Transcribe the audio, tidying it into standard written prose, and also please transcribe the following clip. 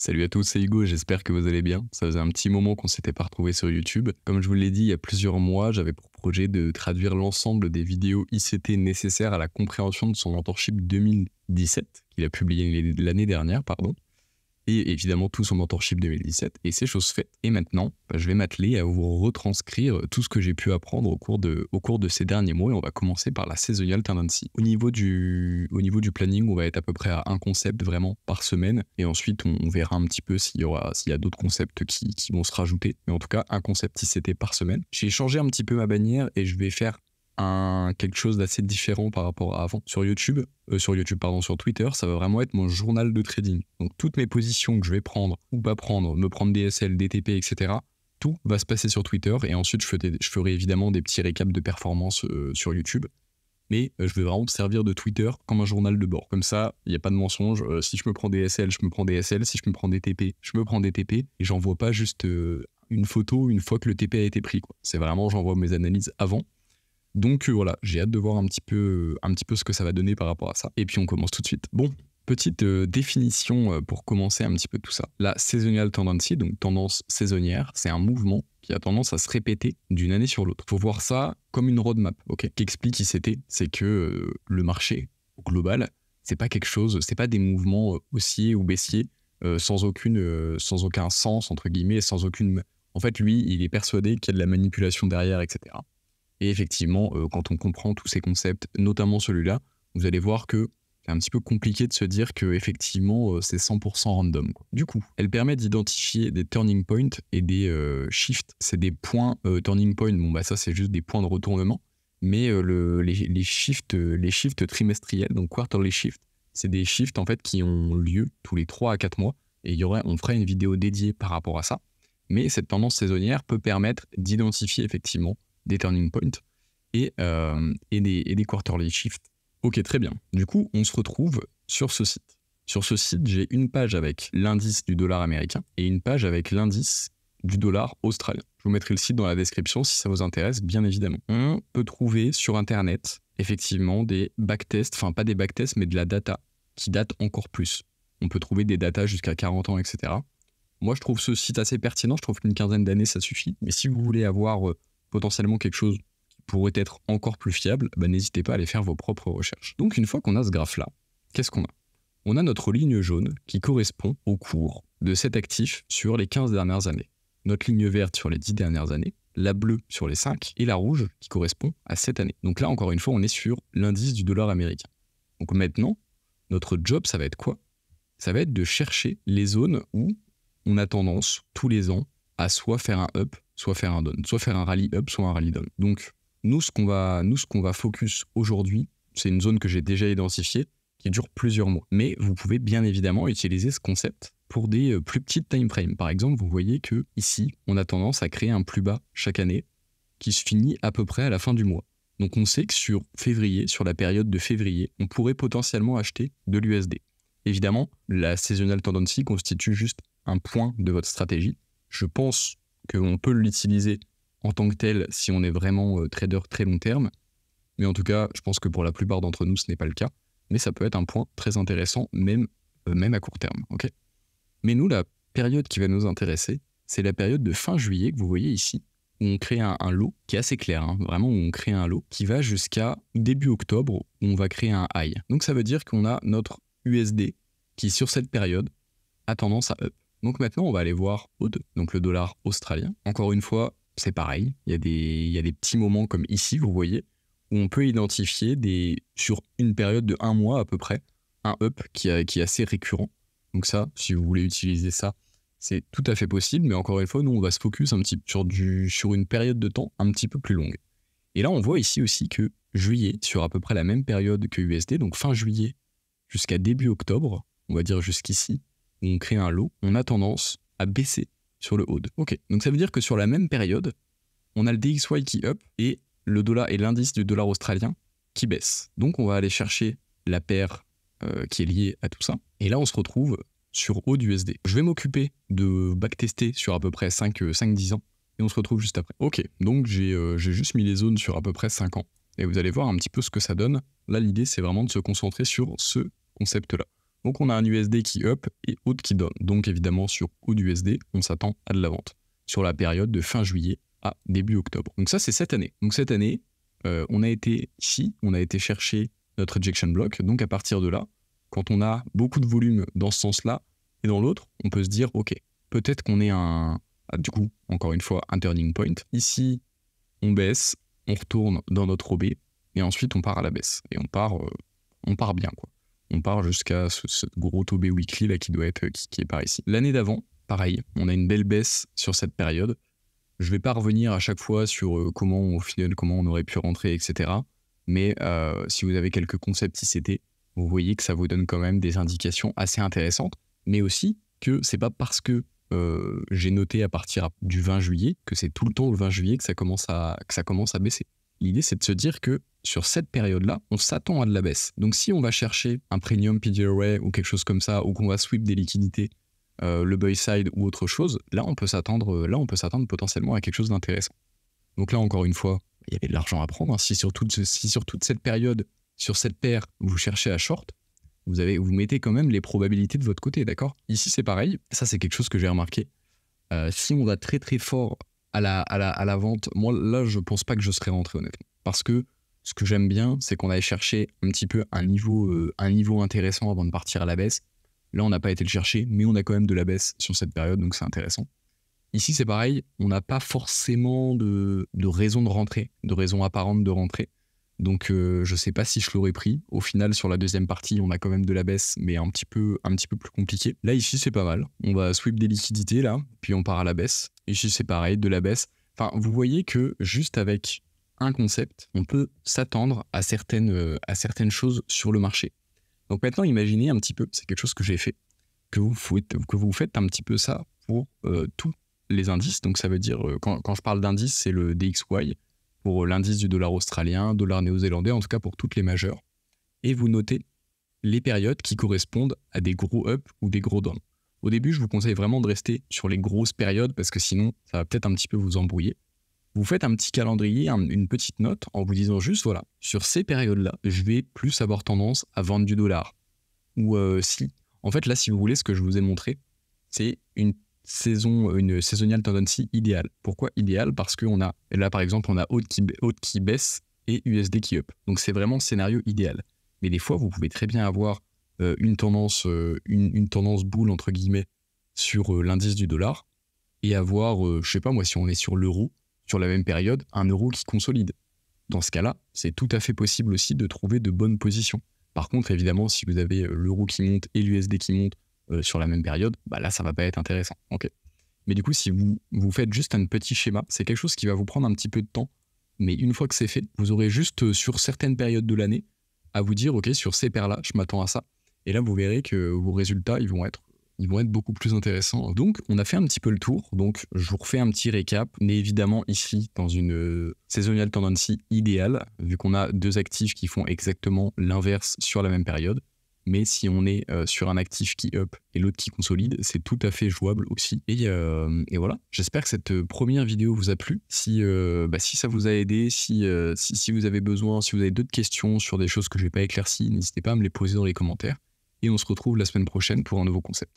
Salut à tous, c'est Hugo, j'espère que vous allez bien. Ça faisait un petit moment qu'on s'était pas retrouvés sur YouTube. Comme je vous l'ai dit il y a plusieurs mois, j'avais pour projet de traduire l'ensemble des vidéos ICT nécessaires à la compréhension de son mentorship 2017, qu'il a publié l'année dernière, pardon. Et évidemment tout son mentorship 2017, et c'est chose faite. Et maintenant, je vais m'atteler à vous retranscrire tout ce que j'ai pu apprendre au cours de ces derniers mois, et on va commencer par la seasonal tendency. Au niveau du planning, on va être à peu près à un concept vraiment par semaine, et ensuite on verra un petit peu s'il y a d'autres concepts qui vont se rajouter, mais en tout cas un concept ICT par semaine. J'ai changé un petit peu ma bannière, et je vais faire quelque chose d'assez différent par rapport à avant. Sur Twitter, ça va vraiment être mon journal de trading. Donc toutes mes positions que je vais prendre ou pas prendre, me prendre DSL, DTP, etc., tout va se passer sur Twitter, et ensuite je ferai évidemment des petits récaps de performance sur YouTube. Mais je vais vraiment me servir de Twitter comme un journal de bord. Comme ça, il n'y a pas de mensonge. Si je me prends DSL, je me prends DSL. Si je me prends DTP, je me prends DTP. Et j'envoie pas juste une photo une fois que le TP a été pris, quoi. C'est vraiment, j'envoie mes analyses avant. Donc voilà, j'ai hâte de voir un petit peu ce que ça va donner par rapport à ça. Et puis on commence tout de suite. Bon, petite définition pour commencer un petit peu tout ça. La seasonal tendency, donc tendance saisonnière, c'est un mouvement qui a tendance à se répéter d'une année sur l'autre. Faut voir ça comme une roadmap, ok, qu'explique ICT, c'est que le marché global, c'est pas des mouvements haussiers ou baissiers sans aucun sens, entre guillemets, sans aucune... En fait, lui, il est persuadé qu'il y a de la manipulation derrière, etc. Et effectivement, quand on comprend tous ces concepts, notamment celui-là, vous allez voir que c'est un petit peu compliqué de se dire que effectivement c'est 100% random, quoi. Du coup, elle permet d'identifier des turning points et des shifts. C'est des points turning points. Bon bah ça c'est juste des points de retournement. Mais les shifts trimestriels, donc quarterly shift, c'est des shifts en fait qui ont lieu tous les 3 à 4 mois. Et on fera une vidéo dédiée par rapport à ça. Mais cette tendance saisonnière peut permettre d'identifier effectivement des turning points et des quarterly shifts. Ok, très bien. Du coup, on se retrouve sur ce site. Sur ce site, j'ai une page avec l'indice du dollar américain et une page avec l'indice du dollar australien. Je vous mettrai le site dans la description si ça vous intéresse, bien évidemment. On peut trouver sur Internet, effectivement, des backtests, enfin pas des backtests, mais de la data qui date encore plus. On peut trouver des datas jusqu'à 40 ans, etc. Moi, je trouve ce site assez pertinent. Je trouve qu'une quinzaine d'années, ça suffit. Mais si vous voulez avoir potentiellement quelque chose qui pourrait être encore plus fiable, n'hésitez pas à aller faire vos propres recherches. Donc une fois qu'on a ce graphe-là, qu'est-ce qu'on a ? On a notre ligne jaune qui correspond au cours de cet actif sur les 15 dernières années. Notre ligne verte sur les 10 dernières années, la bleue sur les 5 et la rouge qui correspond à cette année. Donc là, encore une fois, on est sur l'indice du dollar américain. Donc maintenant, notre job, ça va être quoi ? Ça va être de chercher les zones où on a tendance, tous les ans, à soit faire un up, soit faire un down, soit faire un rallye up, soit un rallye down. Donc, nous, ce qu'on va focus aujourd'hui, c'est une zone que j'ai déjà identifiée, qui dure plusieurs mois. Mais vous pouvez bien évidemment utiliser ce concept pour des plus petites time frames. Par exemple, vous voyez que ici, on a tendance à créer un plus bas chaque année, qui se finit à peu près à la fin du mois. Donc, on sait que sur la période de février, on pourrait potentiellement acheter de l'USD. Évidemment, la seasonal tendency constitue juste un point de votre stratégie. Je pense qu'on peut l'utiliser en tant que tel si on est vraiment trader très long terme. Mais en tout cas, je pense que pour la plupart d'entre nous, ce n'est pas le cas. Mais ça peut être un point très intéressant, même à court terme. Okay, mais nous, la période qui va nous intéresser, c'est la période de fin juillet que vous voyez ici, où on crée un lot qui est assez clair, hein, vraiment où on crée un lot qui va jusqu'à début octobre, où on va créer un high. Donc ça veut dire qu'on a notre USD qui, sur cette période, a tendance à up. Donc maintenant, on va aller voir O2, donc le dollar australien. Encore une fois, c'est pareil. Il y a des petits moments comme ici, vous voyez, où on peut identifier sur une période de 1 mois à peu près, un up qui est assez récurrent. Donc ça, si vous voulez utiliser ça, c'est tout à fait possible. Mais encore une fois, nous, on va se focus un petit sur une période de temps un petit peu plus longue. Et là, on voit ici aussi que juillet, sur à peu près la même période que USD, donc fin juillet jusqu'à début octobre, on va dire jusqu'ici, où on crée un lot, on a tendance à baisser sur le HOD. Ok, donc ça veut dire que sur la même période, on a le DXY qui up et le dollar et l'indice du dollar australien qui baisse. Donc on va aller chercher la paire qui est liée à tout ça. Et là, on se retrouve sur HOD USD. Je vais m'occuper de backtester sur à peu près 5-10 ans et on se retrouve juste après. Ok, donc j'ai juste mis les zones sur à peu près 5 ans. Et vous allez voir un petit peu ce que ça donne. Là, l'idée, c'est vraiment de se concentrer sur ce concept-là. Donc on a un USD qui up et autre qui down. Donc évidemment sur AUD-USD, on s'attend à de la vente sur la période de fin juillet à début octobre. Donc ça c'est cette année. Donc cette année, on a été ici, on a été chercher notre rejection block. Donc à partir de là, quand on a beaucoup de volume dans ce sens-là et dans l'autre, on peut se dire ok, peut-être qu'on est du coup, encore une fois, un turning point. Ici, on baisse, on retourne dans notre OB et ensuite on part à la baisse. Et on part bien, quoi. On part jusqu'à ce gros OB weekly là qui doit être qui est par ici. L'année d'avant, pareil, on a une belle baisse sur cette période. Je ne vais pas revenir à chaque fois sur comment on aurait pu rentrer, etc. Mais si vous avez quelques concepts ICT, vous voyez que ça vous donne quand même des indications assez intéressantes, mais aussi que c'est pas parce que j'ai noté à partir du 20 juillet que c'est tout le temps le 20 juillet que ça commence à baisser. L'idée, c'est de se dire que sur cette période-là, on s'attend à de la baisse. Donc si on va chercher un premium PD array ou quelque chose comme ça, ou qu'on va sweep des liquidités, le buy side ou autre chose, là on peut s'attendre potentiellement à quelque chose d'intéressant. Donc là encore une fois, il y avait de l'argent à prendre. Si sur toute cette période, sur cette paire, vous cherchez à short, vous mettez quand même les probabilités de votre côté, d'accord? Ici c'est pareil, ça c'est quelque chose que j'ai remarqué. Si on va très très fort à la vente, moi là je pense pas que je serais rentré honnêtement. Parce que ce que j'aime bien, c'est qu'on allait chercher un petit peu un niveau intéressant avant de partir à la baisse. Là, on n'a pas été le chercher, mais on a quand même de la baisse sur cette période, donc c'est intéressant. Ici, c'est pareil, on n'a pas forcément de raison de rentrer, de raison apparente de rentrer. Donc, je ne sais pas si je l'aurais pris. Au final, sur la deuxième partie, on a quand même de la baisse, mais un petit peu plus compliqué. Là, ici, c'est pas mal. On va sweep des liquidités, là, puis on part à la baisse. Ici, c'est pareil, de la baisse. Enfin, vous voyez que juste avec un concept, on peut s'attendre à certaines choses sur le marché. Donc maintenant, imaginez un petit peu, c'est quelque chose que j'ai fait, que vous faites un petit peu ça pour tous les indices. Donc ça veut dire, quand je parle d'indice, c'est le DXY, pour l'indice du dollar australien, dollar néo-zélandais, en tout cas pour toutes les majeures. Et vous notez les périodes qui correspondent à des gros up ou des gros down. Au début, je vous conseille vraiment de rester sur les grosses périodes parce que sinon, ça va peut-être un petit peu vous embrouiller. Vous faites un petit calendrier, une petite note en vous disant juste, voilà, sur ces périodes-là, je vais plus avoir tendance à vendre du dollar. Ou en fait, là, si vous voulez, ce que je vous ai montré, c'est une seasonal tendency idéale. Pourquoi idéale? Parce que là, par exemple, on a AUD qui baisse et USD qui up. Donc, c'est vraiment le scénario idéal. Mais des fois, vous pouvez très bien avoir une tendance boule, entre guillemets, sur l'indice du dollar et avoir, je sais pas moi, si on est sur l'euro, sur la même période, un euro qui consolide. Dans ce cas-là, c'est tout à fait possible aussi de trouver de bonnes positions. Par contre, évidemment, si vous avez l'euro qui monte et l'USD qui monte sur la même période, bah là, ça va pas être intéressant. Okay. Mais du coup, si vous faites juste un petit schéma, c'est quelque chose qui va vous prendre un petit peu de temps. Mais une fois que c'est fait, vous aurez juste sur certaines périodes de l'année à vous dire, ok, sur ces paires-là, je m'attends à ça. Et là, vous verrez que vos résultats, ils vont être beaucoup plus intéressants. Donc, on a fait un petit peu le tour. Donc, je vous refais un petit récap. On est évidemment ici dans une seasonal tendency idéale, vu qu'on a deux actifs qui font exactement l'inverse sur la même période. Mais si on est sur un actif qui up et l'autre qui consolide, c'est tout à fait jouable aussi. Et voilà, j'espère que cette première vidéo vous a plu. Si ça vous a aidé, si vous avez besoin, si vous avez d'autres questions sur des choses que je n'ai pas éclaircies, n'hésitez pas à me les poser dans les commentaires. Et on se retrouve la semaine prochaine pour un nouveau concept.